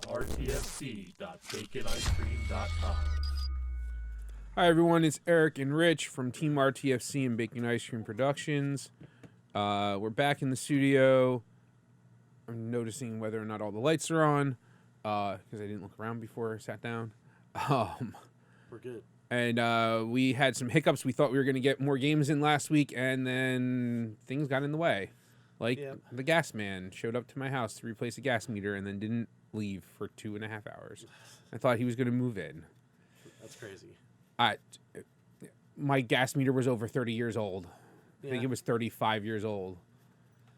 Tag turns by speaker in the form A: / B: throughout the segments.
A: rtfc.baconicecream.com.
B: Hi everyone, it's Eric and Rich from Team RTFC and Bacon Ice Cream Productions. We're back in the studio. I'm noticing whether or not all the lights are on because I didn't look around before I sat down.
C: We're good.
B: And we had some hiccups. We thought we were going to get more games in last week, and then things got in the way. Like the gas man showed up to my house to replace a gas meter and then didn't leave for 2.5 hours. I thought he was going to move in.
C: That's crazy.
B: My gas meter was over 30 years old. I think it was 35 years old.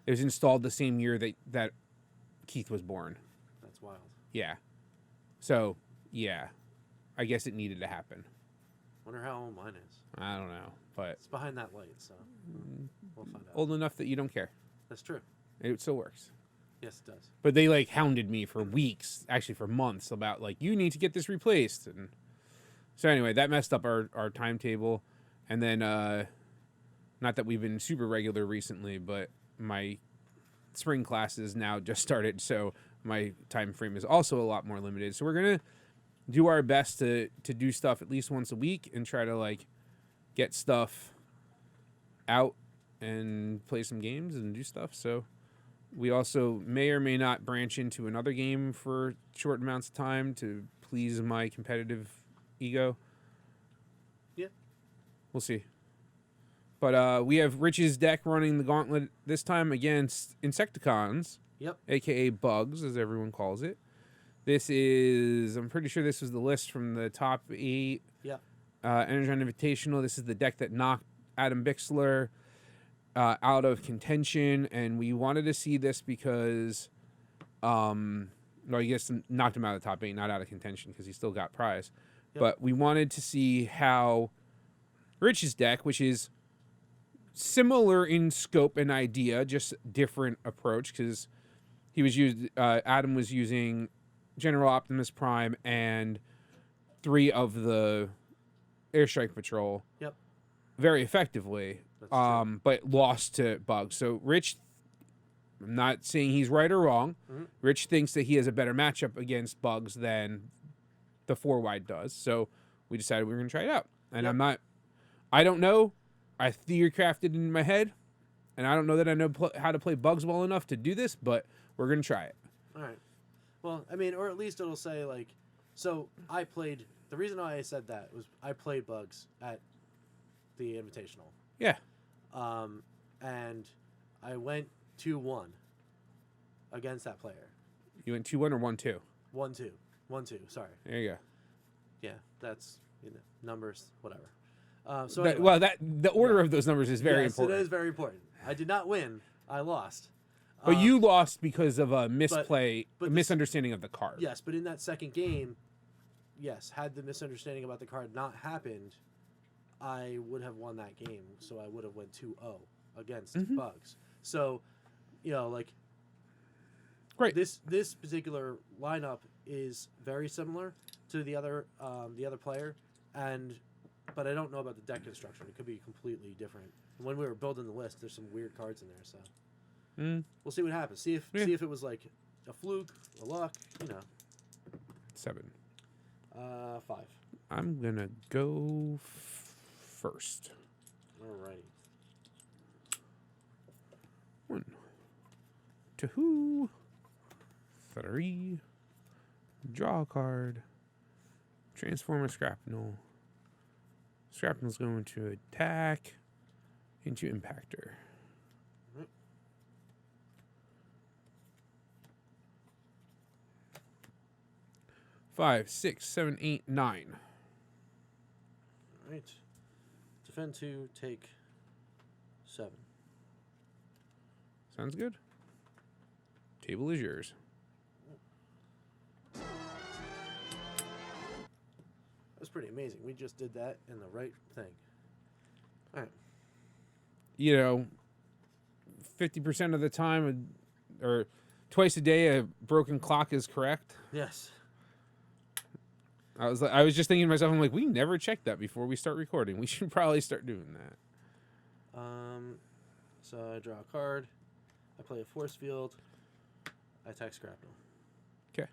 B: It was installed the same year that Keith was born.
C: That's wild.
B: Yeah. So, yeah. I guess it needed to happen.
C: Wonder how old mine is.
B: I don't know, but
C: it's behind that light, so we'll find out.
B: Old enough that you don't care.
C: That's true.
B: It still works.
C: Yes, it does.
B: But they hounded me for weeks, actually for months, about you need to get this replaced. And so anyway, that messed up our timetable. And then, not that we've been super regular recently, but my spring classes now just started, so my time frame is also a lot more limited. So we're gonna do our best to do stuff at least once a week and try to get stuff out and play some games and do stuff. So we also may or may not branch into another game for short amounts of time to please my competitive ego.
C: Yeah.
B: We'll see. But we have Rich's deck running the gauntlet this time against Insecticons.
C: Yep.
B: A.k.a. bugs, as everyone calls it. I'm pretty sure this was the list from the top 8.
C: Yeah.
B: Energon Invitational. This is the deck that knocked Adam Bixler out of contention, and we wanted to see this because, I guess knocked him out of the top 8, not out of contention, because he still got prize. Yep. But we wanted to see how Rich's deck, which is similar in scope and idea, just different approach, because Adam was using General Optimus Prime and 3 of the Airstrike Patrol.
C: Yep.
B: Very effectively. But lost to Bugs. So Rich, I'm not saying he's right or wrong. Mm-hmm. Rich thinks that he has a better matchup against Bugs than the 4-wide does. So we decided we were going to try it out. And I don't know. I theory crafted in my head, and I don't know that I know how to play Bugs well enough to do this, but we're going to try it.
C: All right. Well, I mean, or at least it'll say, so I played, the reason why I said that was I played Bugs at the Invitational.
B: Yeah.
C: And I went 2-1 against that player.
B: You went 2-1 or 1-2?
C: 1-2. 1-2, sorry.
B: There you go.
C: Yeah, that's, numbers, whatever. The
B: order of those numbers is very important.
C: It is very important. I did not win. I lost.
B: But you lost because of a misplay, a misunderstanding of the card.
C: Yes, but in that second game, had the misunderstanding about the card not happened, I would have won that game. So I would have went 2-0 against Bugs. So,
B: great.
C: This particular lineup is very similar to the other player, but I don't know about the deck construction. It could be completely different. When we were building the list, there's some weird cards in there, so we'll see what happens. See if it was a fluke, a luck,
B: 7.
C: 5.
B: I'm gonna go first.
C: Alrighty.
B: 1, 2, 3. Draw a card. Transform a Scrapnel. Scrapnel's going to attack into Impactor. 5, 6, 7, 8, 9.
C: All right. Defend 2, take 7.
B: Sounds good. Table is yours.
C: That's pretty amazing. We just did that in the right thing. All right.
B: 50% of the time, or twice a day, a broken clock is correct.
C: Yes.
B: I was just thinking to myself, I'm like, we never checked that before we start recording. We should probably start doing that.
C: So I draw a card. I play a force field. I attack Scrapnel.
B: Okay.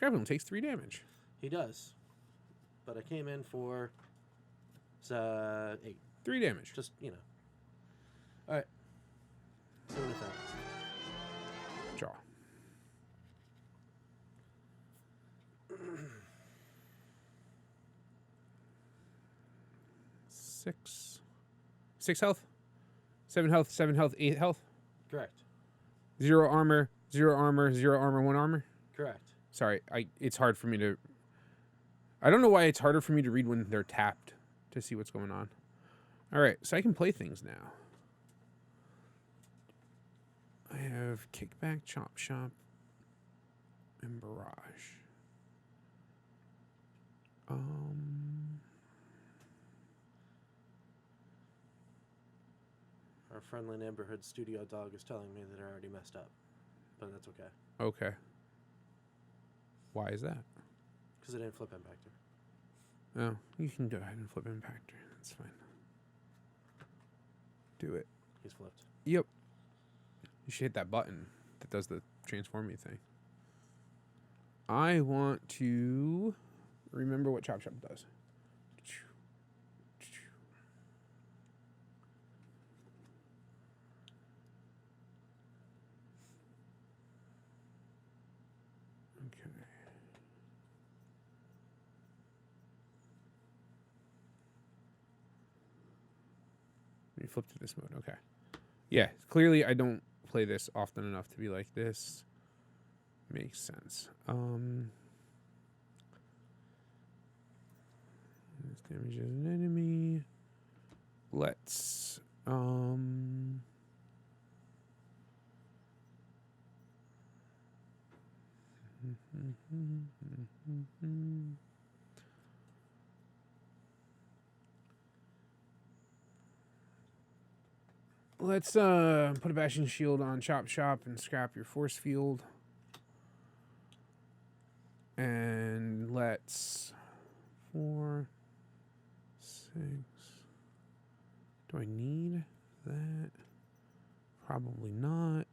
B: Scrapple takes 3 damage.
C: He does. But I came in for 8.
B: 3 damage.
C: Just, you know. All right. Doing a thing.
B: Draw. Six health, 7 health, 7 health, 8 health.
C: Correct.
B: 0 armor, 0 armor, 0 armor, 1 armor.
C: Correct.
B: Sorry, it's hard for me to. I don't know why it's harder for me to read when they're tapped to see what's going on. All right, so I can play things now. I have Kickback, Chop Shop, and Barrage.
C: Our friendly neighborhood studio dog is telling me that I already messed up. But that's okay.
B: Okay. Why is that?
C: Because I didn't flip Impactor.
B: Oh, you can go ahead and flip Impactor. That's fine. Do it.
C: He's flipped.
B: Yep. You should hit that button that does the transform me thing. I want to remember what Chop Shop does. Okay. Let me flip to this mode. Okay. Yeah, clearly I don't play this often enough to be like this. Makes sense. This damages an enemy. Let's let's put a bashing shield on Chop Shop and scrap your force field. And let's 4, 6. Do I need that? Probably not.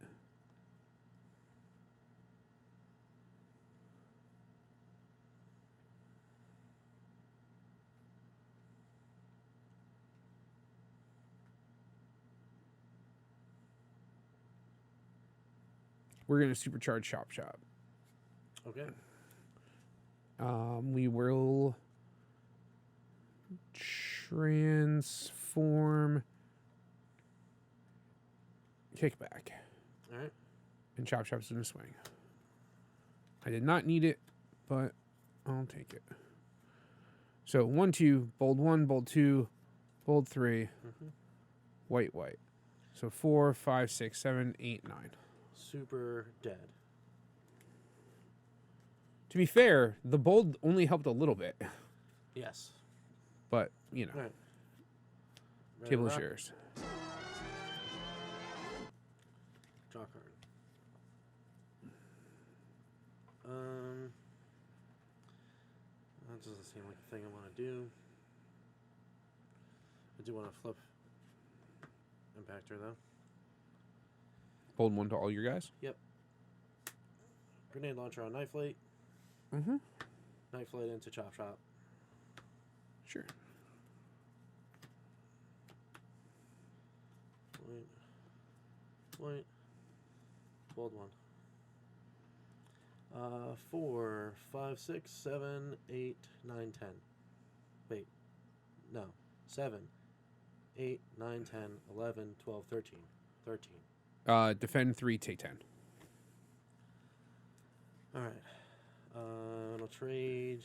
B: We're going to supercharge Chop Shop.
C: Okay.
B: We will transform Kickback.
C: All right.
B: And Chop Shop's going to swing. I did not need it, but I'll take it. So 1, 2, bold 1, bold 2, bold 3, white, white. So 4, 5, 6, 7, 8, 9.
C: Super dead.
B: To be fair, the bold only helped a little bit.
C: Yes.
B: But, you know.
C: All right.
B: Table of shares.
C: Draw card. That doesn't seem like a thing I want to do. I do want to flip Impactor though.
B: Bold 1 to all your guys?
C: Yep. Grenade launcher on Knife Light. Knife Light into Chop Shop.
B: Sure.
C: White. Bold 1. 4, 5, 6, 7, 8, 9, 10. Wait. No. 7, 8, 9, 10, 11, 12, 13. 13.
B: Defend 3, take 10.
C: Alright. I'll trade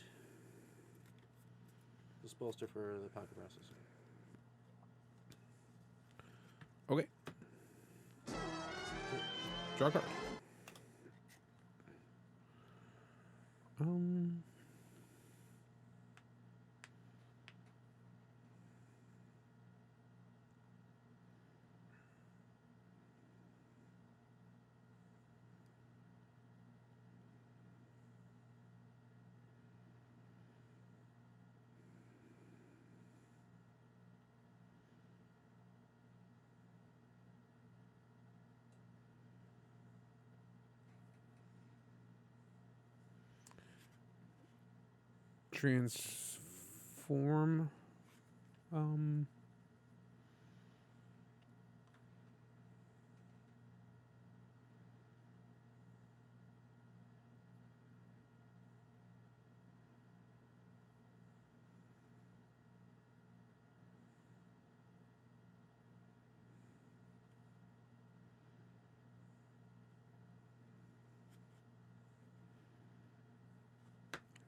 C: this bolster for the pocket processor.
B: Okay. Draw a card. Transform.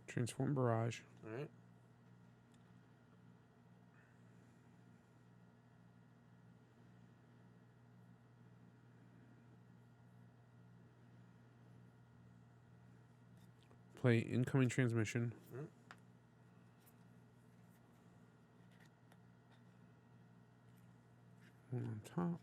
B: Transform Barrage.
C: All right.
B: Play Incoming Transmission.
C: Mm.
B: One on top.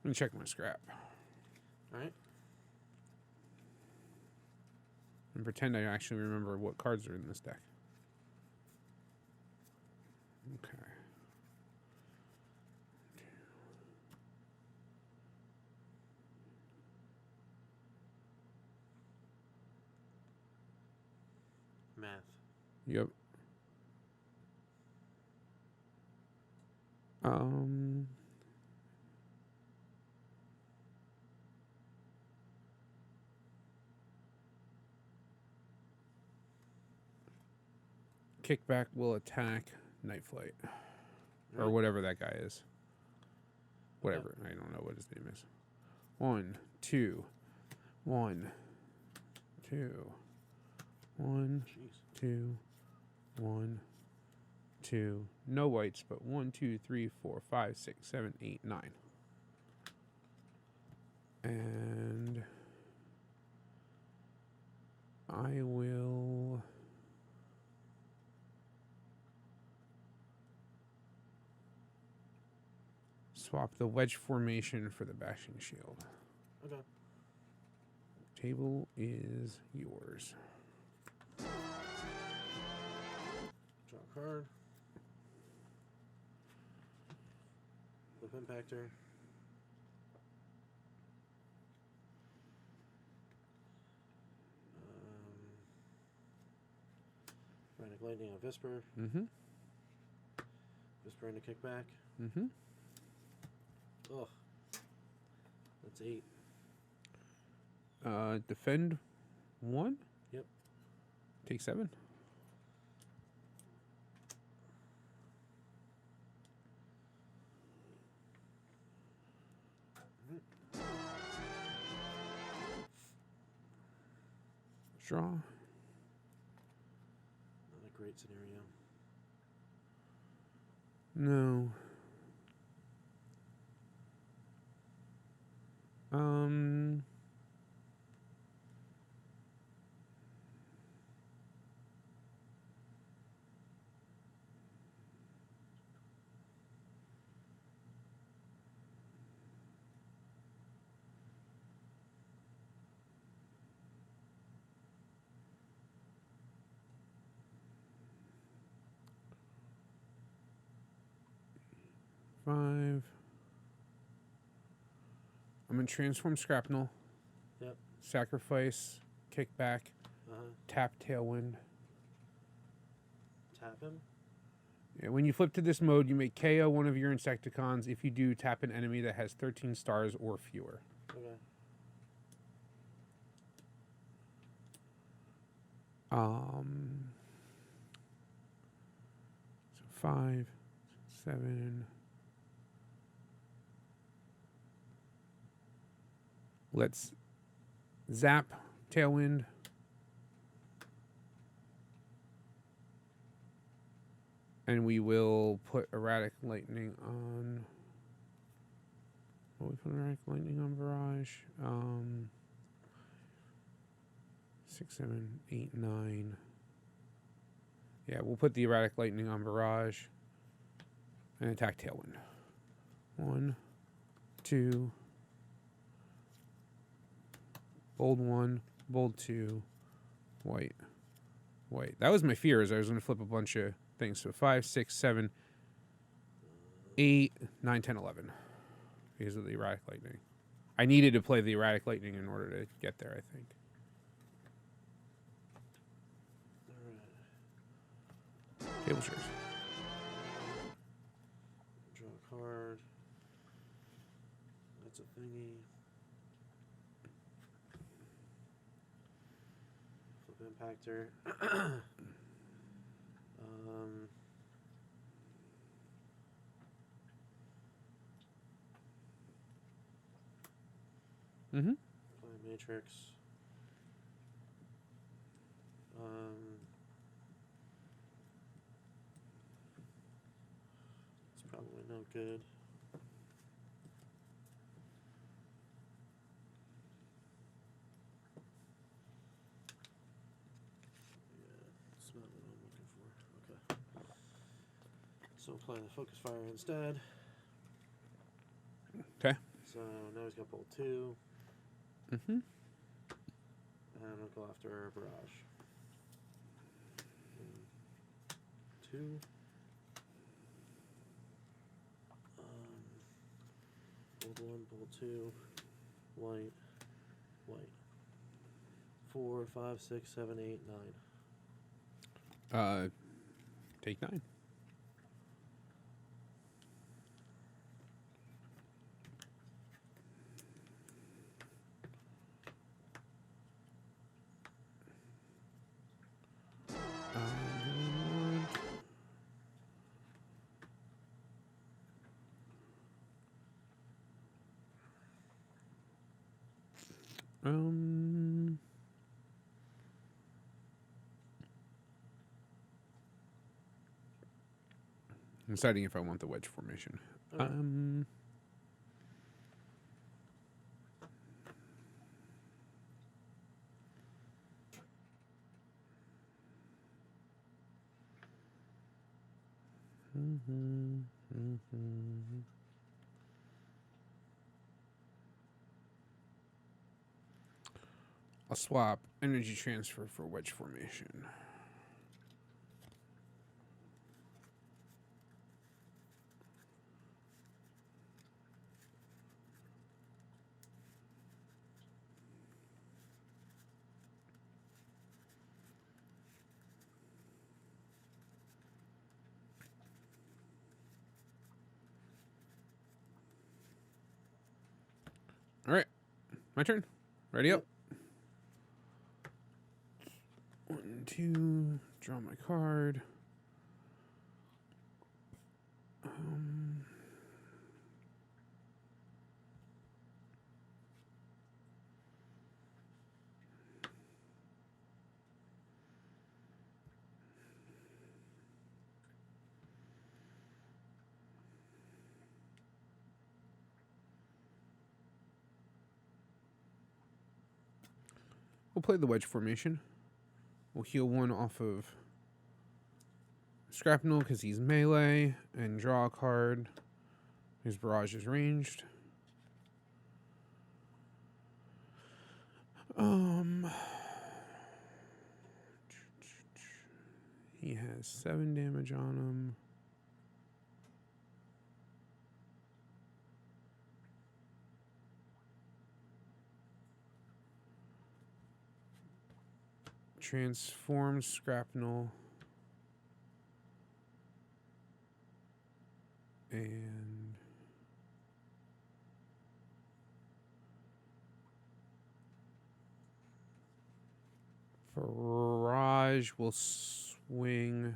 B: Let me check my scrap
C: All right.
B: and pretend I actually remember what cards are in this deck. Okay.
C: Math.
B: Yep. Kickback will attack Night Flight. Or
C: Right.
B: whatever that guy is. Whatever. I don't know what his name is. 1, 2, 1, 2, 1,
C: Jeez.
B: 2, 1, 2. No whites, but 1, 2, 3, 4, 5, 6, 7, 8, 9. And I will swap the wedge formation for the bashing shield.
C: Okay.
B: Table is yours.
C: Draw a card. Flip Impactor. Frantic Lightning on Visper.
B: Mm-hmm.
C: Visper into kickback.
B: Mm-hmm.
C: Ugh. That's 8.
B: Defend 1.
C: Yep.
B: Take 7. Draw.
C: Not a great scenario.
B: No. 5. I'm gonna transform Scrapnel.
C: Yep.
B: Sacrifice, kickback, tap Tailwind.
C: Tap him.
B: Yeah, when you flip to this mode, you may KO one of your Insecticons. If you do, tap an enemy that has 13 stars or fewer.
C: Okay.
B: So 5, 7. Let's zap Tailwind. And we will put Erratic Lightning on. Will we put Erratic Lightning on Barrage? 6, 7, 8, 9. Yeah, we'll put the erratic lightning on barrage and attack tailwind. 1, 2. Bold 1, bold 2, white, white. That was my fear, is I was going to flip a bunch of things. So 5, 6, 7, 8, 9, 10, 11. Because of the erratic lightning. I needed to play the erratic lightning in order to get there, I think. Table shares.
C: Draw a card. That's a thingy. Flip impactor.
B: Mm-hmm.
C: Play matrix. It's probably no good. It's not what I'm looking for. Okay. So play the focus fire instead.
B: Okay.
C: So now he's got bolt 2.
B: Mm-hmm.
C: And we'll go after barrage. 2. Bolt 1, bolt 2. White. White. 4, 5, 6, 7, 8, 9.
B: Take 9. I'm deciding if I want the wedge formation.
C: Okay.
B: I'll swap energy transfer for wedge formation. All right, my turn. Ready up. 1, 2. Draw my card. We'll play the wedge formation. We'll heal 1 off of Scrapnel because he's melee, and draw a card. His barrage is ranged. He has 7 damage on him. Transform Scrapnel. And barrage will swing.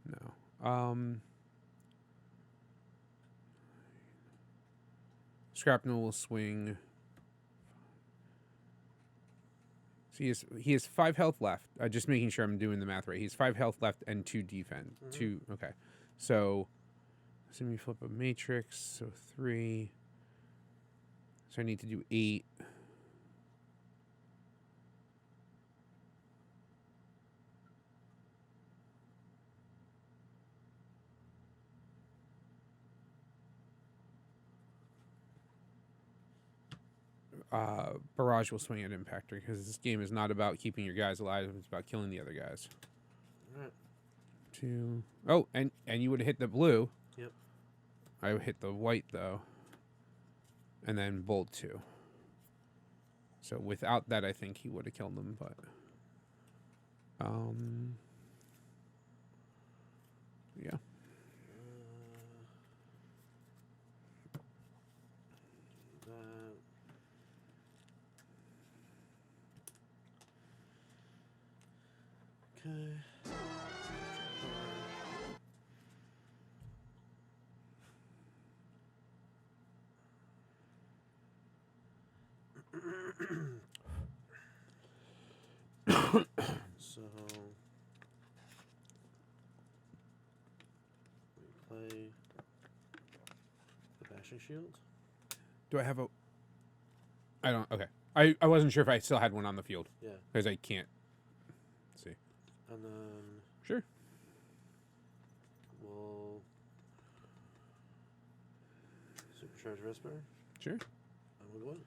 B: No. Scrapnel will swing. So he has 5 health left. Just making sure I'm doing the math right. He has 5 health left and 2 defense.
C: Mm-hmm.
B: 2. Okay. So me flip a matrix. So 3. So I need to do 8. Barrage will swing at Impactor because this game is not about keeping your guys alive. It's about killing the other guys.
C: All right.
B: 2. Oh, and you would have hit the blue.
C: Yep.
B: I would hit the white though, and then bolt 2. So without that, I think he would have killed them. But yeah.
C: Okay. So we play the Bashing Shield.
B: Do I have a? I don't. Okay. I wasn't sure if I still had one on the field.
C: Yeah.
B: Because I can't see.
C: And then
B: Sure.
C: we'll Supercharge Whisper.
B: Sure.
C: And we'll go in.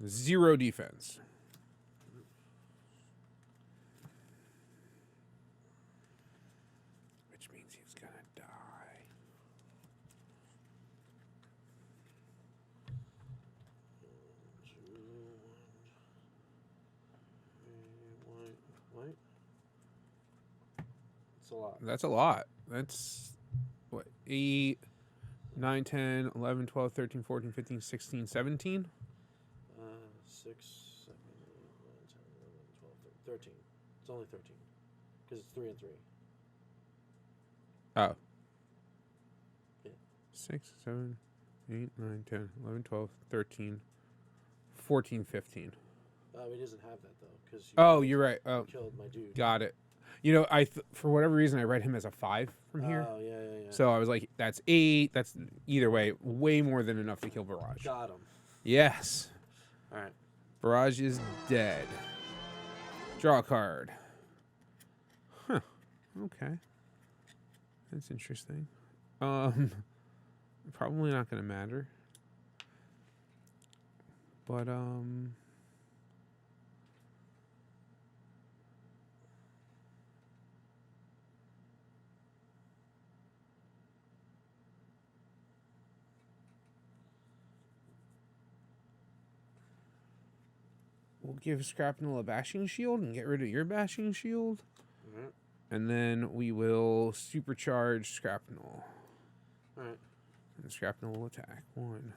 B: 0 defense. Which means he's gonna die.
C: White. It's a lot.
B: That's a lot. That's what, 8, 9, 10, 11, 12, 13, 14, 15, 16, 17?
C: 6, 7, 8, 9, 10, 11, 12, 13. It's only 13. Because it's 3 and 3.
B: Oh.
C: Yeah.
B: 6, 7, 8, 9, 10, 11, 12, 13, 14, 15.
C: He doesn't have that, though. Cause
B: Oh, you're right. Oh,
C: killed my dude.
B: got it. You know, for whatever reason, I read him as a 5 from here.
C: Oh, yeah.
B: So I was like, that's 8. That's either way, way more than enough to kill Barrage.
C: Got him.
B: Yes.
C: All right.
B: Barrage is dead. Draw a card. Huh. Okay. That's interesting. Probably not going to matter. But, we'll give Scrapnel a Bashing Shield and get rid of your Bashing Shield.
C: All right.
B: And then we will supercharge Scrapnel.
C: All right.
B: And Scrapnel will attack. 1,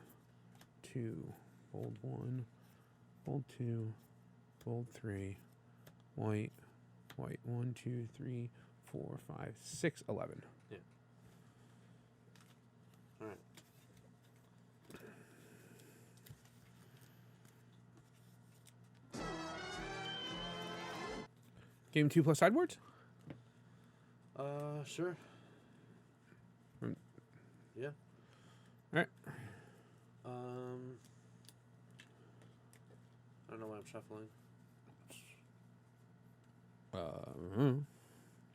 B: 2, bold 1, bold 2, bold 3, white, 1, 2, 3, 4, 5, 6, 11.
C: Yeah. All right.
B: Game 2 plus sideboards?
C: Sure. Yeah.
B: All right.
C: I don't know why I'm shuffling.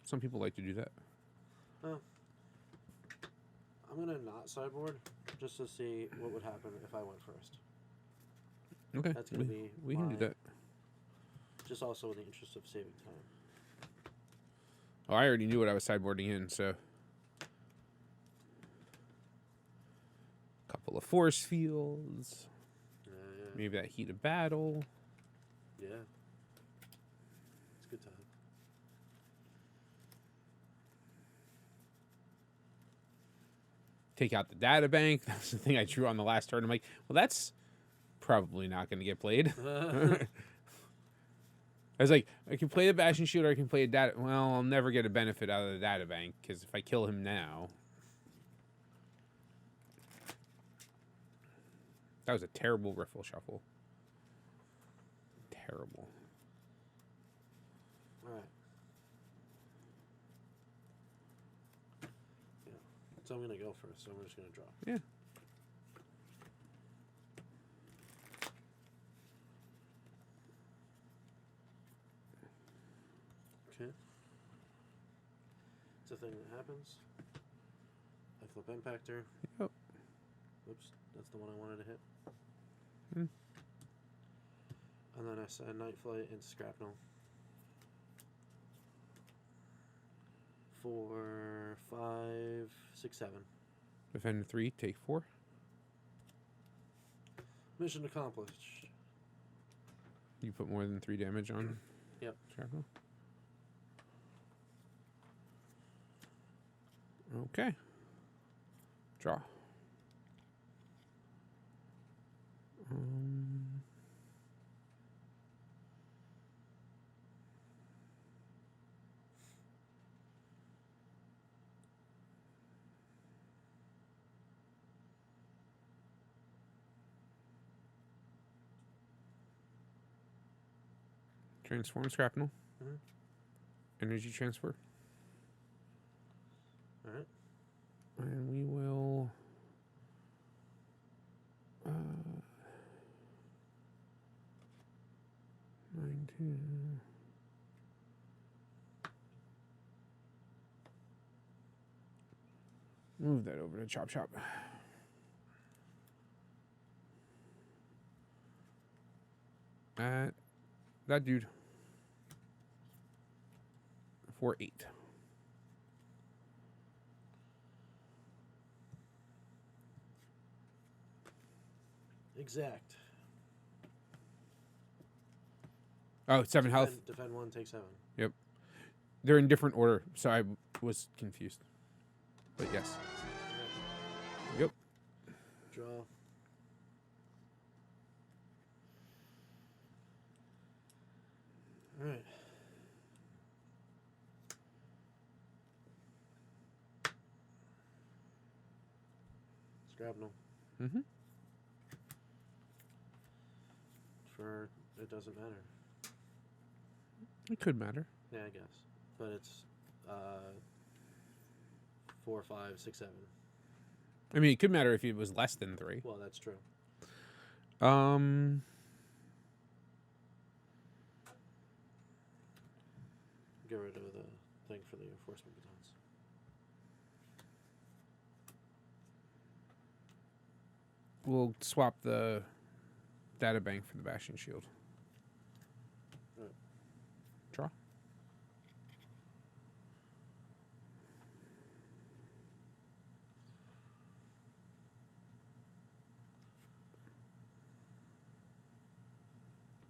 B: Some people like to do that.
C: Oh. I'm gonna not sideboard just to see what would happen if I went first.
B: Okay.
C: That's gonna be
B: we can do that.
C: Just also in the interest of saving time.
B: Oh, I already knew what I was sideboarding in, so. Couple of force fields.
C: Yeah.
B: Maybe that heat of battle.
C: Yeah. It's a good time.
B: Take out the data bank. That's the thing I drew on the last turn. I'm like, well, that's probably not going to get played. I was like, I can play the Bashing Shield or I can play a data. Well, I'll never get a benefit out of the data bank because if I kill him now. That was a terrible riffle shuffle. Terrible.
C: All right. Yeah. So I'm gonna go first. So I'm just gonna draw.
B: Yeah.
C: Okay. It's a thing that happens. I flip Impactor.
B: Yep.
C: Oops, that's the one I wanted to hit.
B: Hmm.
C: And then I send Night Flight into Scrapnel. 4, 5, 6, 7.
B: Defend 3, take 4.
C: Mission accomplished.
B: You put more than 3 damage on.
C: Yep.
B: Shrapnel. Okay. Draw. Transform Scrapnel.
C: Mhm.
B: Energy transfer.
C: All right.
B: And we will. 9, 2. Move that over to Chop Chop. That dude. 4, 8.
C: Exact.
B: Oh, 7 health.
C: Defend 1, take 7.
B: Yep. They're in different order, so I was confused. But yes. Yep.
C: Draw. All right. Scrapnel.
B: Mm-hmm.
C: For it doesn't matter.
B: It could matter.
C: Yeah, I guess. But it's 4, 5, 6, 7.
B: I mean, it could matter if it was less than 3.
C: Well, that's true. Get rid of the thing for the enforcement batons.
B: We'll swap the data bank for the Bastion Shield.
C: Right.
B: Draw.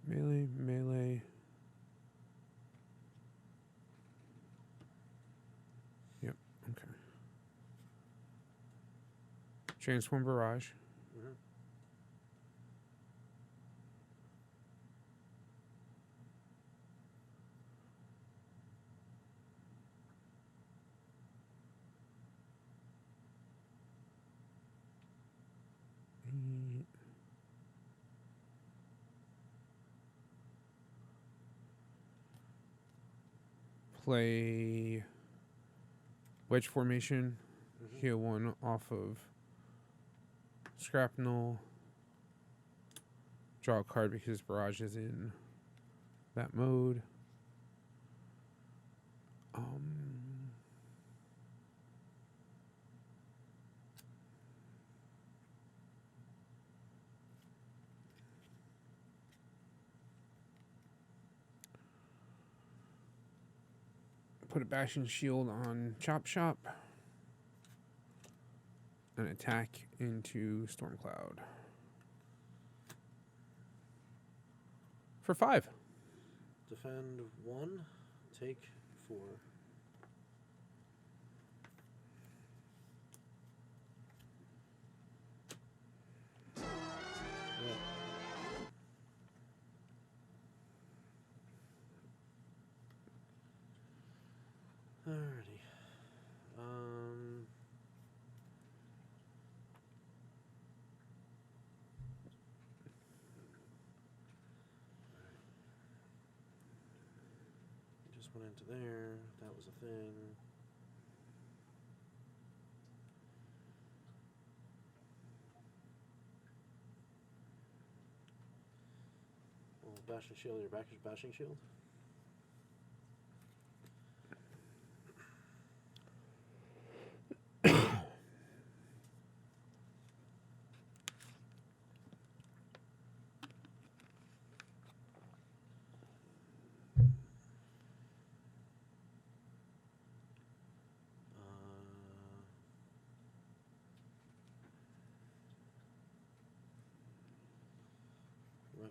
B: Melee, melee. Yep, okay. Transform Barrage.
C: Mm-hmm.
B: Play wedge formation.
C: Mm-hmm.
B: Heal 1 off of Scrapnel. Draw a card because Barrage is in that mode. Put a Bastion Shield on Chop Shop. And attack into Stormcloud. For 5.
C: Defend 1, take 4. Yeah. Alrighty. Just went into there. That was a thing. Well, Bashing Shield, your back is Bashing Shield.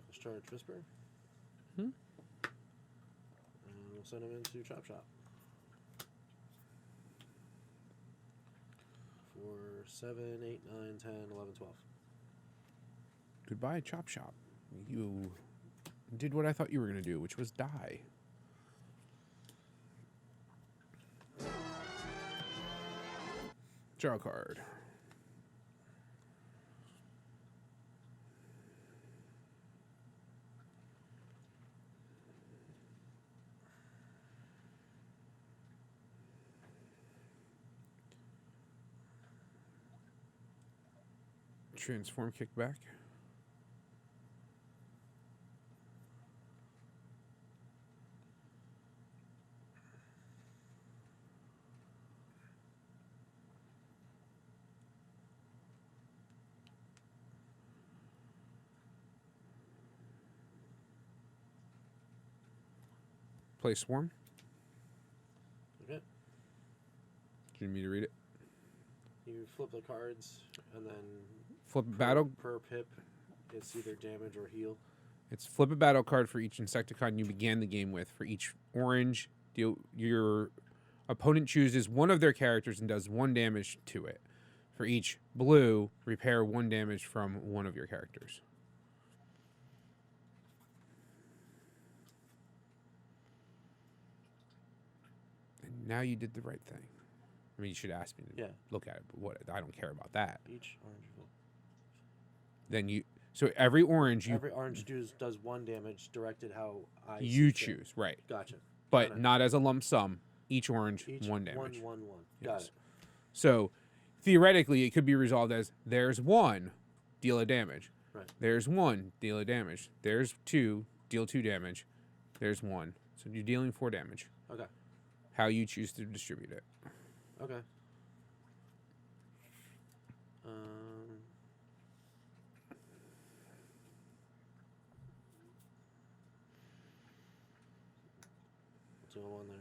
C: Knuckles Charge Whisper.
B: Hmm?
C: And we'll send him into Chop Shop. For 7, 8, 9, 10, 11, 12.
B: Goodbye, Chop Shop. You did what I thought you were going to do, which was die. Draw a card. Transform kickback. Play Swarm.
C: Okay.
B: Do you need me to read it?
C: You flip the cards, and then
B: Flip a battle.
C: per pip, it's either damage or heal.
B: It's flip a battle card for each Insecticon you began the game with. For each orange, your opponent chooses one of their characters and does 1 damage to it. For each blue, repair 1 damage from one of your characters. And now you did the right thing. I mean, you should ask me to look at it, but what? I don't care about that.
C: Each orange.
B: Then so every orange
C: does 1 damage directed how
B: you choose, right?
C: Gotcha.
B: But not as a lump sum. Each orange,
C: Each
B: 1 damage.
C: 1. Got
B: Yes.
C: it.
B: So theoretically, it could be resolved as there's 1, deal a damage.
C: Right.
B: There's 1, deal a damage. There's 2, deal 2 damage. There's 1. So you're dealing 4 damage.
C: Okay.
B: How you choose to distribute it.
C: Okay. Do one there.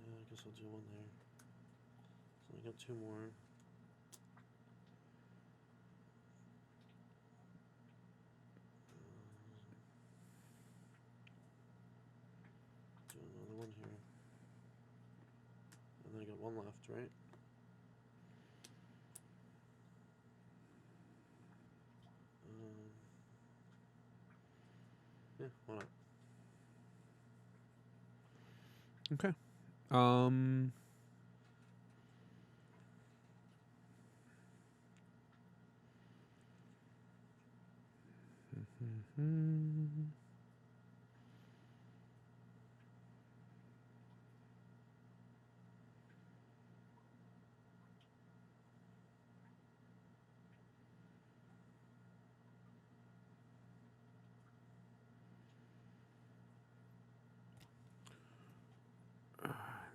C: I guess I'll do one there. So I got 2 more. Do another one here. And then I got 1 left, right? Yeah, why not?
B: Okay.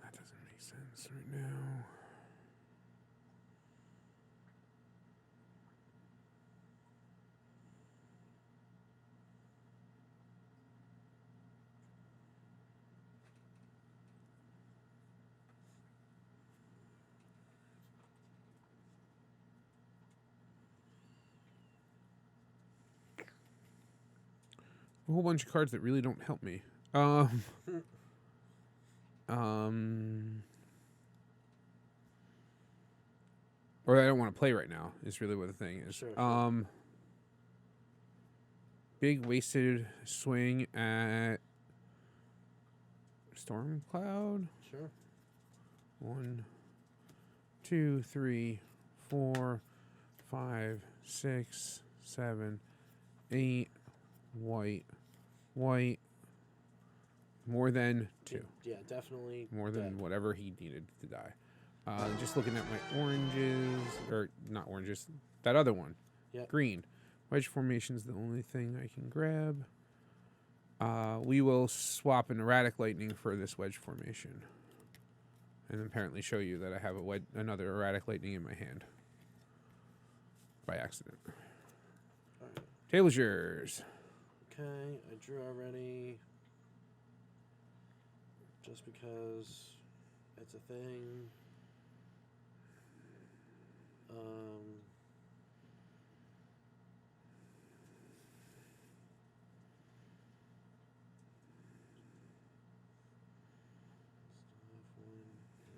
B: That doesn't make sense right now. A whole bunch of cards that really don't help me. Or I don't want to play right now is really what the thing is.
C: Sure.
B: Big wasted swing at Storm Cloud.
C: Sure.
B: 1, 2, 3, 4, 5, 6, 7, 8. White. More than 2.
C: Yeah, definitely.
B: More than whatever he needed to die. Just looking at my oranges, or not oranges, that other one.
C: Yeah.
B: Green. Wedge formation is the only thing I can grab. We will swap an erratic lightning for this wedge formation. And apparently show you that I have another erratic lightning in my hand. By accident. Table's yours.
C: Okay, I drew already. Just because it's a thing.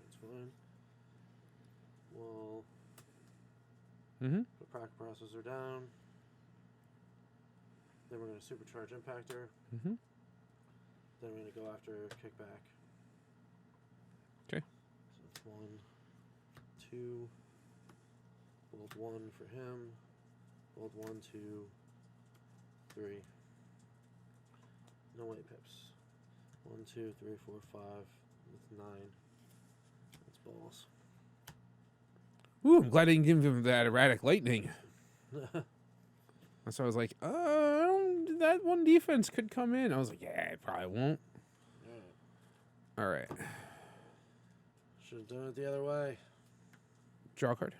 C: That's fine. We'll put proc processor down. Then we're going to supercharge impactor. Then we're going to go after kickback.
B: Okay.
C: So it's 1, 2. Bold 1 for him. Bold 1, 2, 3. No white pips. 1, 2, 3, 4, 5. That's 9. That's balls.
B: Ooh, I'm glad I didn't give him that erratic lightning. So I was like, that one defense could come in. I was like, yeah, it probably won't. All right.
C: Should have done it the other way.
B: Draw a card.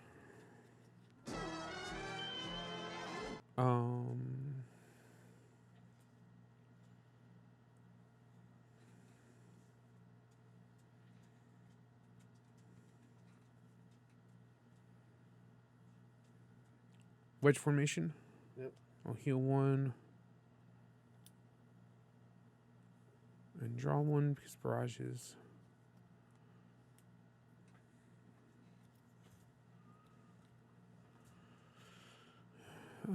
B: Wedge formation.
C: Yep.
B: I'll heal 1. And draw 1 because barrages. Fine.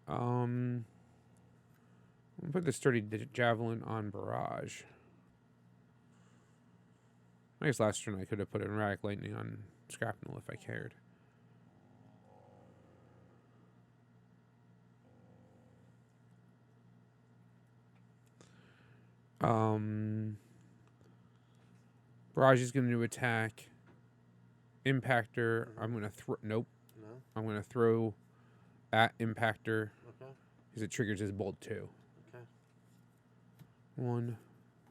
B: I'm gonna put the sturdy javelin on barrage. I guess last turn I could have put an erratic lightning on shrapnel if I cared. Barrage is going to attack. Impactor. I'm going to throw. Nope.
C: No.
B: I'm going to throw at impactor.
C: Okay.
B: Because it triggers his bolt 2.
C: Okay.
B: 1,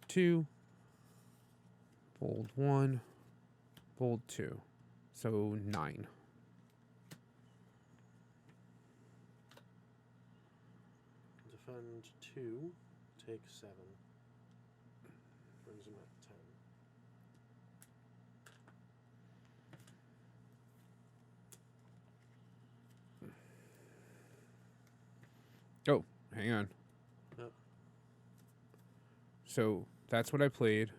B: 2. Bold 1. Bold 2. So 9.
C: Defend 2. Take 7. Brings him at 10.
B: Oh, hang on.
C: Yep.
B: So that's what I played.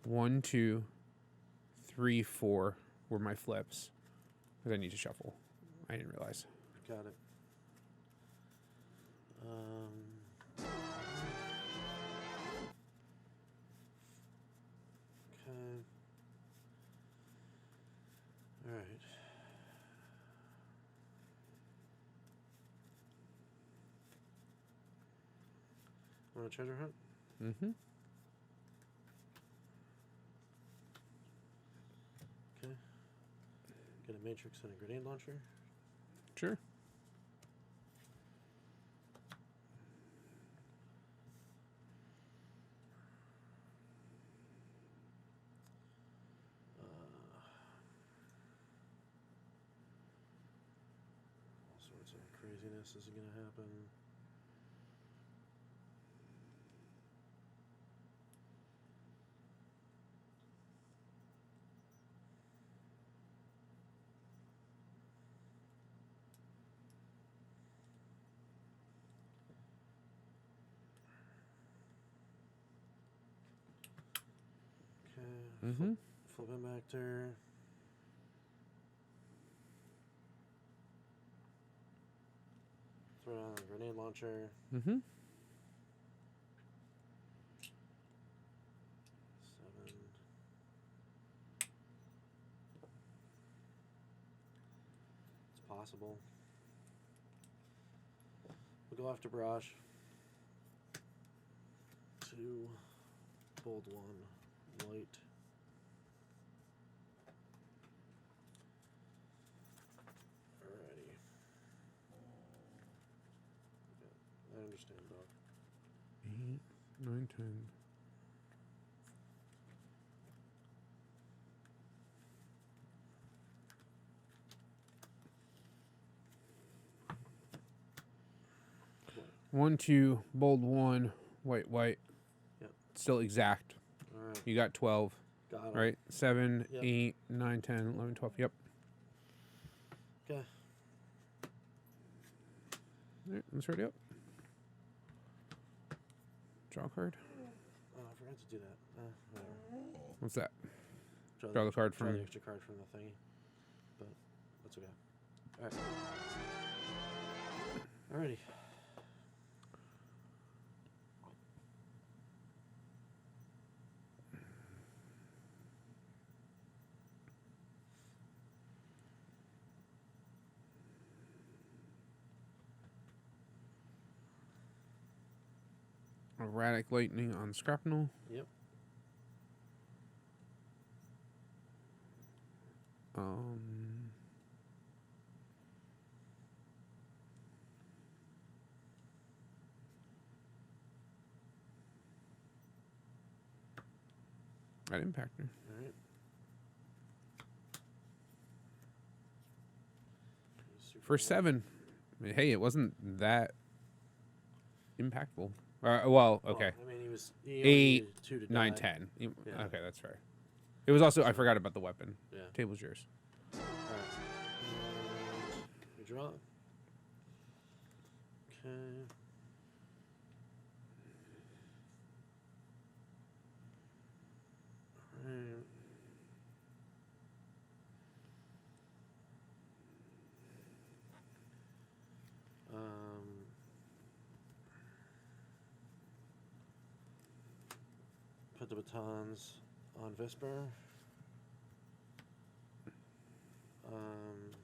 B: 1, 2, 3, 4 were my flips. Because I need to shuffle. I didn't realize.
C: Got it. Okay. All right. Want a treasure hunt?
B: Mm-hmm.
C: Okay. Get a matrix and a grenade launcher.
B: Sure.
C: All sorts of craziness is going to happen. Okay.
B: Mm-hmm.
C: Flip impactor. Throw down a grenade launcher.
B: Mm-hmm.
C: 7. It's possible. We'll go after barrage. 2. Bold 1. White. interesting, dog.
B: 8, 9, 10.
C: What?
B: 1, 2, bold 1, white, white.
C: Yep.
B: Still exact.
C: All right.
B: You got 12.
C: Got him.
B: Right? 7,
C: Yep.
B: 8, 9, 10, 11, 12. Yep.
C: Okay.
B: All right, let's ready up. Draw a card.
C: Oh, I forgot to do that. Whatever.
B: What's that?
C: Draw
B: the card
C: draw
B: from-
C: the extra card from the thingy. But that's okay. All right. Alrighty.
B: Erratic lightning on Scrapnel.
C: Yep.
B: That impactor.
C: All right.
B: For 7. Hey, it wasn't that impactful. Well, okay.
C: I mean, he was
B: 8,
C: 2 to
B: 9,
C: die.
B: 10.
C: Yeah.
B: Okay, that's fair. It was also, I forgot about the weapon.
C: Yeah.
B: Table's yours.
C: All right. We draw. Okay. All right. Put the batons on Visper. And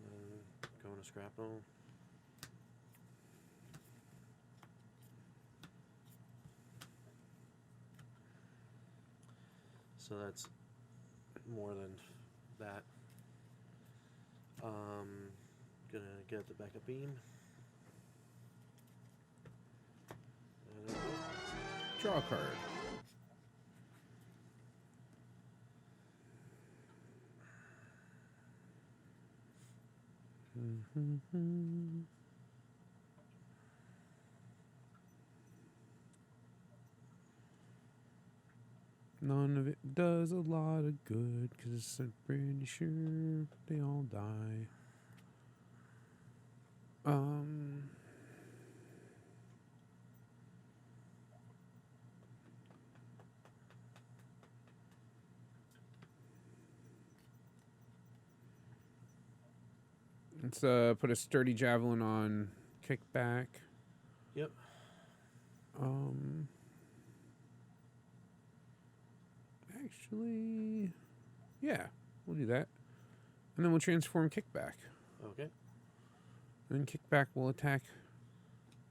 C: then go into Scrapnel. So that's more than that. Gonna get the backup beam. And there we go.
B: Draw a card. None of it does a lot of good, 'cause I'm pretty sure they all die. Let's put a sturdy javelin on kickback.
C: Yep.
B: Actually, yeah, we'll do that. And then we'll transform kickback.
C: Okay.
B: And then kickback will attack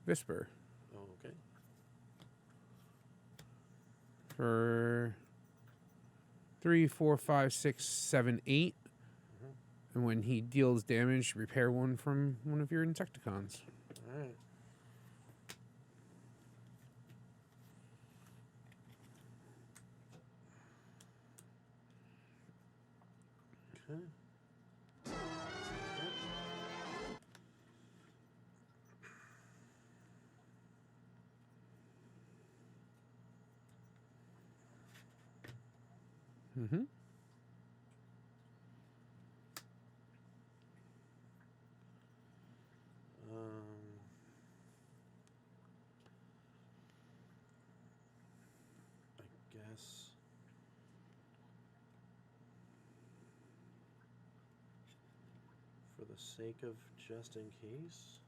B: Visper
C: Okay.
B: for 3, 4, 5, 6, 7, 8. And when he deals damage, repair one from one of your Insecticons.
C: All right. Okay.
B: Mm-hmm.
C: I guess. For the sake of just in case,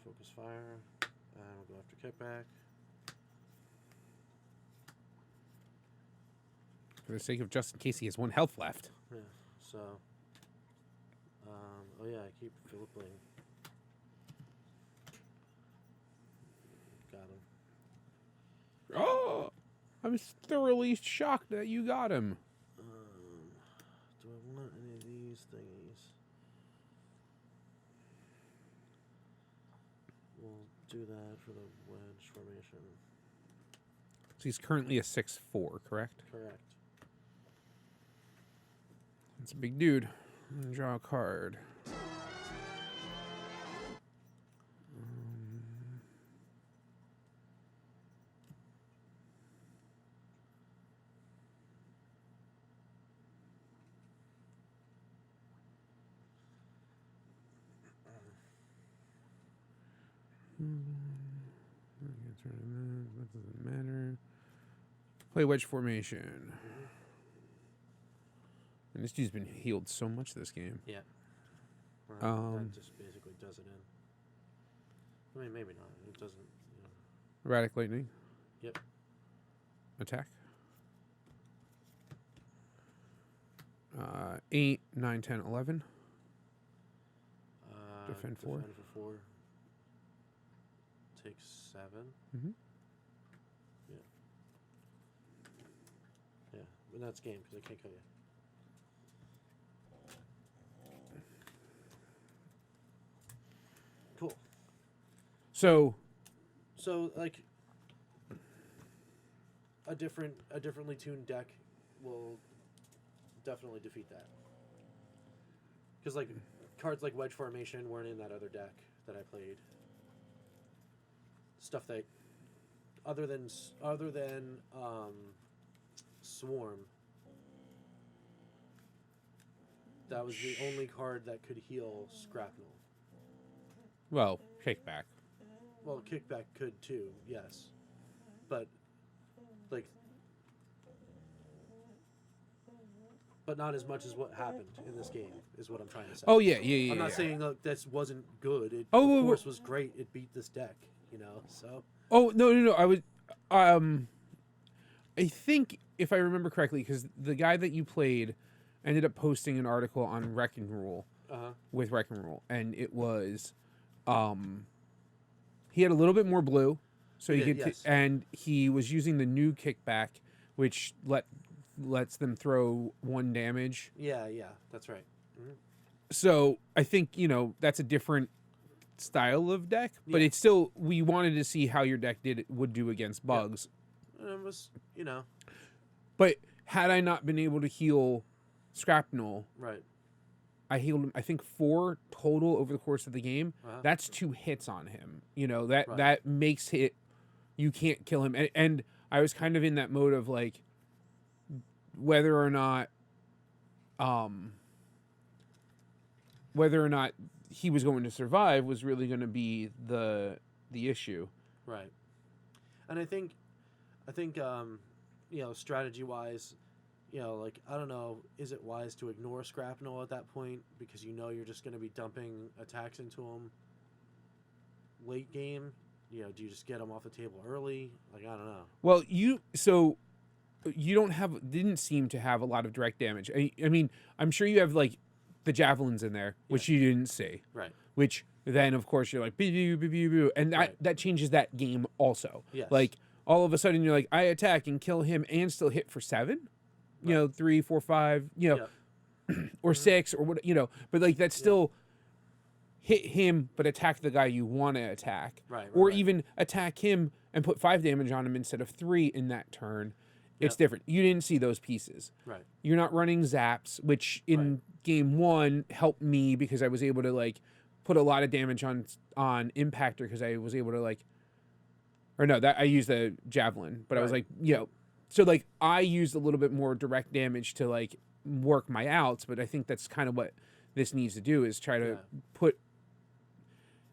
C: focus fire, and we'll go after kickback.
B: For the sake of just in case he has 1 health left.
C: Yeah. So. Oh yeah, I keep flipping. Got him.
B: Oh! I'm thoroughly shocked that you got him.
C: Do I want any of these? these thingies. We'll do that for the wedge formation.
B: So he's currently a 6/4, correct?
C: Correct.
B: That's a big dude. Draw a card. That doesn't matter. Play wedge formation. And this dude's been healed so much this game.
C: Yeah. Right. That just basically does it in. I mean, maybe not. It doesn't. You know.
B: Erratic lightning.
C: Yep.
B: Attack. 8, 9, 10, 11. Defend 4.
C: Defend for 4. Take 7.
B: Mm-hmm.
C: Yeah. Yeah, but that's game because I can't kill you. Cool.
B: So
C: like a differently tuned deck will definitely defeat that. Because like cards like wedge formation weren't in that other deck that I played. Stuff that other than Swarm, that was the only card that could heal Scrapnel.
B: well, kickback.
C: Well, Kickback could too, yes. But not as much as what happened in this game is what I'm trying to say.
B: Oh yeah.
C: I'm not saying that wasn't good. It
B: Oh,
C: of course was great. It beat this deck, so
B: Oh no. I was I think if I remember correctly, because the guy that you played ended up posting an article on Wrecking Rule with Wrecking Rule, and it was he had a little bit more blue, so he could
C: yes.
B: and he was using the new kickback, which lets them throw 1 damage.
C: Yeah, that's right. Mm-hmm.
B: So I think that's a different style of deck, but it's still, we wanted to see how your deck would do against bugs.
C: Yeah. It was
B: But had I not been able to heal Scrapnel,
C: right.
B: I healed him, I think 4 total over the course of the game. That's 2 hits on him. That makes it, you can't kill him. And I was kind of in that mode of like whether or not he was going to survive was really going to be the issue.
C: Right. And I think strategy wise, like, I don't know, is it wise to ignore Scrapnel at that point because you're just going to be dumping attacks into him late game? Do you just get him off the table early? Like, I don't know.
B: Well, you didn't seem to have a lot of direct damage. I mean, I'm sure you have like the javelins in there, which you didn't see.
C: Right.
B: Which then, of course, you're like, boo, and that changes that game also.
C: Yes.
B: Like, all of a sudden, you're like, I attack and kill him and still hit for 7. Right. 3, 4, 5, or 6 or what, but like that's still hit him, but attack the guy you want to attack.
C: Right.
B: Or even attack him and put 5 damage on him instead of 3 in that turn. It's different. You didn't see those pieces.
C: Right.
B: You're not running zaps, which in game 1 helped me because I was able to like put a lot of damage on Impactor because I was able to like, or no, that I used the javelin, but I was like, so like I used a little bit more direct damage to like work my outs, but I think that's kind of what this needs to do is try to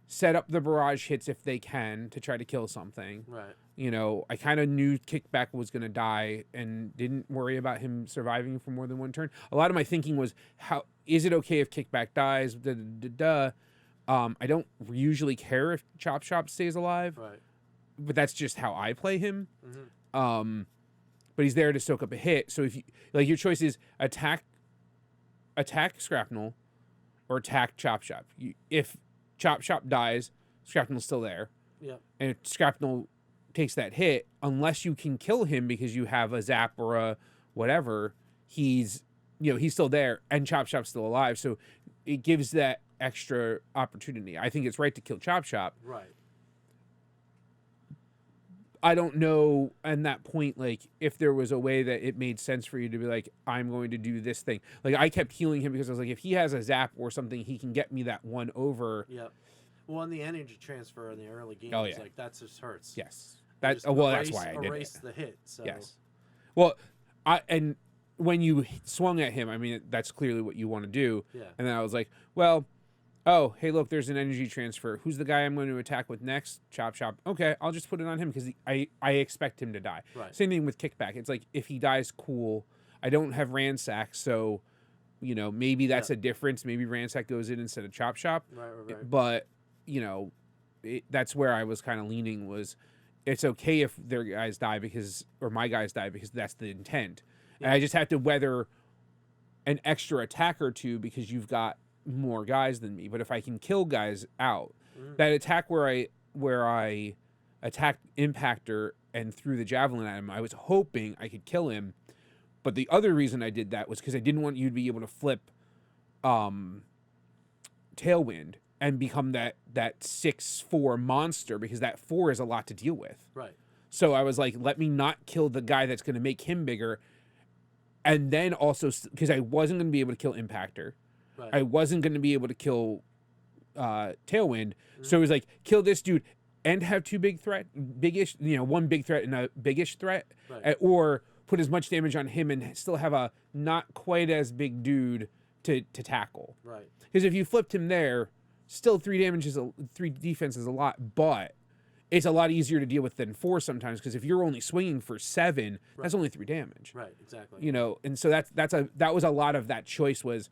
B: set up the barrage hits if they can to try to kill something.
C: Right.
B: I kind of knew Kickback was going to die and didn't worry about him surviving for more than 1 turn. A lot of my thinking was, how is it okay if Kickback dies? I don't usually care if Chop Chop stays alive.
C: Right.
B: But that's just how I play him.
C: Mm-hmm.
B: But he's there to soak up a hit. So if you like, your choice is attack Scrapnel or attack Chop Chop. If Chop Chop dies, Scrapnel's still there.
C: Yeah.
B: And if Scrapnel takes that hit, unless you can kill him because you have a zap or a whatever, he's he's still there and Chop Chop's still alive. So it gives that extra opportunity. I think it's right to kill Chop Chop.
C: Right.
B: I don't know at that point, like, if there was a way that it made sense for you to be like, I'm going to do this thing. Like, I kept healing him because I was like, if he has a zap or something, he can get me that one over.
C: Yep. Well, on the energy transfer in the early games, like, that just hurts.
B: Yes.
C: That's
B: why I did it.
C: Erase the hit. So.
B: Yes. Well, and when you swung at him, I mean, that's clearly what you want to do.
C: Yeah.
B: And then I was like, well, oh, hey, look, there's an energy transfer. Who's the guy I'm going to attack with next? Chop Chop. Okay, I'll just put it on him because I expect him to die.
C: Right.
B: Same thing with Kickback. It's like, if he dies, cool. I don't have Ransack, so, maybe that's a difference. Maybe Ransack goes in instead of Chop Chop.
C: Right.
B: But, that's where I was kind of leaning was, it's okay if their guys die or my guys die because that's the intent. Yeah. And I just have to weather an extra attack or two because you've got more guys than me. But if I can kill guys out, that attack where I attacked Impactor and threw the javelin at him, I was hoping I could kill him. But the other reason I did that was because I didn't want you to be able to flip Tailwind and become that 6/4 monster, because that 4 is a lot to deal with.
C: Right.
B: So I was like, let me not kill the guy that's going to make him bigger. And then also, because I wasn't going to be able to kill Impactor. Right. I wasn't going to be able to kill Tailwind. So it was like, kill this dude and have two big-ish, one big threat and a big-ish threat. Right. Or put as much damage on him and still have a not quite as big dude to tackle. Right. Because if you flipped him there, still 3 defense is a lot, but it's a lot easier to deal with than 4 sometimes, because if you're only swinging for 7, that's only 3 damage.
C: Right, exactly.
B: And so that was a lot of that choice was,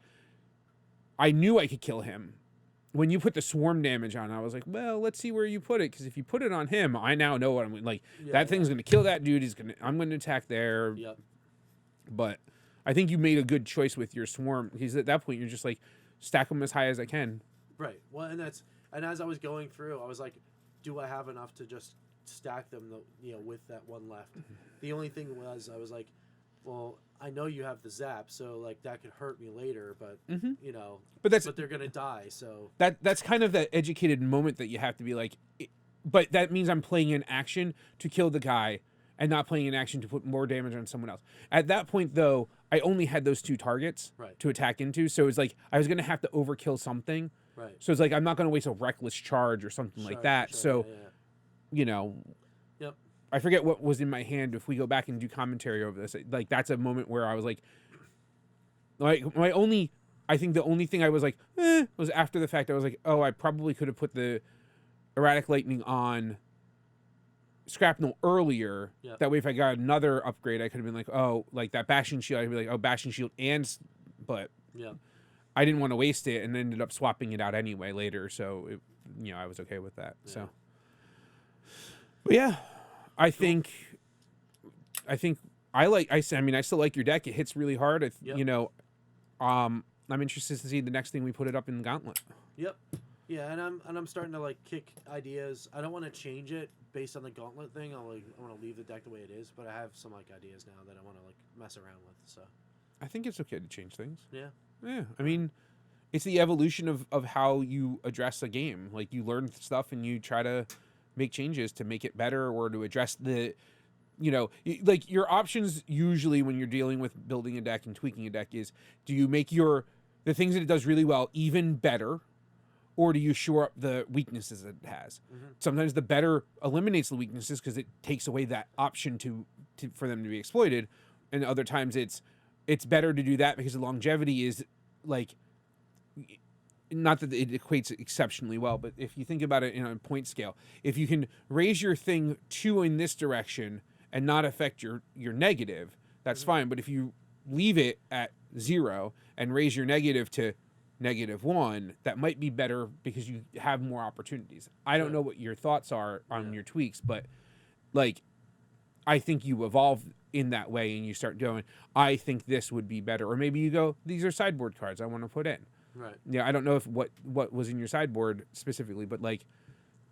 B: I knew I could kill him. When you put the swarm damage on, I was like, well, let's see where you put it, because if you put it on him, I now know what I'm like. That thing's going to kill that dude. I'm going to attack there.
C: Yep.
B: But I think you made a good choice with your swarm, because at that point you're just like, stack them as high as I can.
C: Right. Well, and as I was going through, I was like, do I have enough to just stack them, with that one left? The only thing was, I was like, well, I know you have the zap, so like that could hurt me later, but but they're gonna die. So
B: that's kind of that educated moment that you have to be like, but that means I'm playing in action to kill the guy and not playing in action to put more damage on someone else. At that point, though, I only had those 2 targets to attack into, so it's like I was gonna have to overkill something.
C: Right.
B: So it's like I'm not gonna waste a reckless charge or something like that. So,
C: Yep.
B: I forget what was in my hand. If we go back and do commentary over this, like that's a moment where I was like the only thing I was like, was after the fact. I was like, oh, I probably could have put the erratic lightning on Scrapnel earlier. Yep. That way, if I got another upgrade, I could have been like, oh, like that bashing shield. I'd be like, oh, bashing shield, but I didn't want to waste it, and ended up swapping it out anyway later. So I was okay with that. Yeah. So, but yeah. I think I still like your deck. It hits really hard. I'm interested to see the next thing we put it up in the Gauntlet.
C: Yep. Yeah, and I'm starting to like kick ideas. I don't want to change it based on the Gauntlet thing. I want to leave the deck the way it is, but I have some like ideas now that I want to like mess around with. So
B: I think it's okay to change things.
C: Yeah.
B: Yeah. I mean, it's the evolution of how you address a game. Like, you learn stuff and you try to make changes to make it better, or to address the, like your options usually when you're dealing with building a deck and tweaking a deck is, do you make the things that it does really well even better, or do you shore up the weaknesses that it has? Mm-hmm. Sometimes the better eliminates the weaknesses because it takes away that option for them to be exploited, and other times it's better to do that because the longevity is like, not that it equates exceptionally well, but if you think about it in a point scale, if you can raise your thing 2 in this direction and not affect your negative, that's fine. But if you leave it at 0 and raise your negative to -1, that might be better because you have more opportunities. I don't know what your thoughts are on your tweaks, but like, I think you evolve in that way and you start going, I think this would be better. Or maybe you go, these are sideboard cards I want to put in.
C: Right.
B: Yeah, I don't know if what was in your sideboard specifically, but like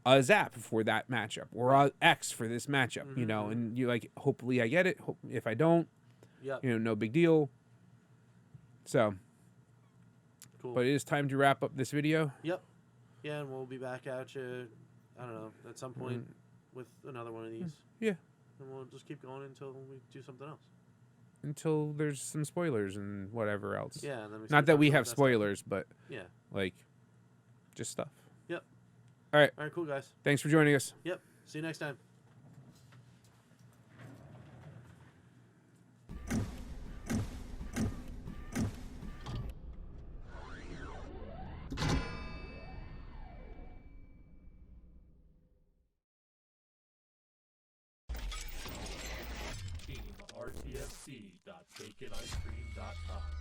B: a zap for that matchup, or a X for this matchup, and you like, hopefully I get it. If I don't, no big deal. So,
C: Cool.
B: but it is time to wrap up this video.
C: Yep. Yeah, and we'll be back at you, I don't know, at some point with another one of these.
B: Yeah.
C: And we'll just keep going until we do something else.
B: Until there's some spoilers and whatever else.
C: Yeah. And then
B: Not that we have
C: spoilers.
B: spoilers, but
C: Yeah.
B: like, just stuff.
C: Yep.
B: All right.
C: All right, cool, guys.
B: Thanks for joining us.
C: Yep. See you next time.
A: RTFC.baconicecream.com.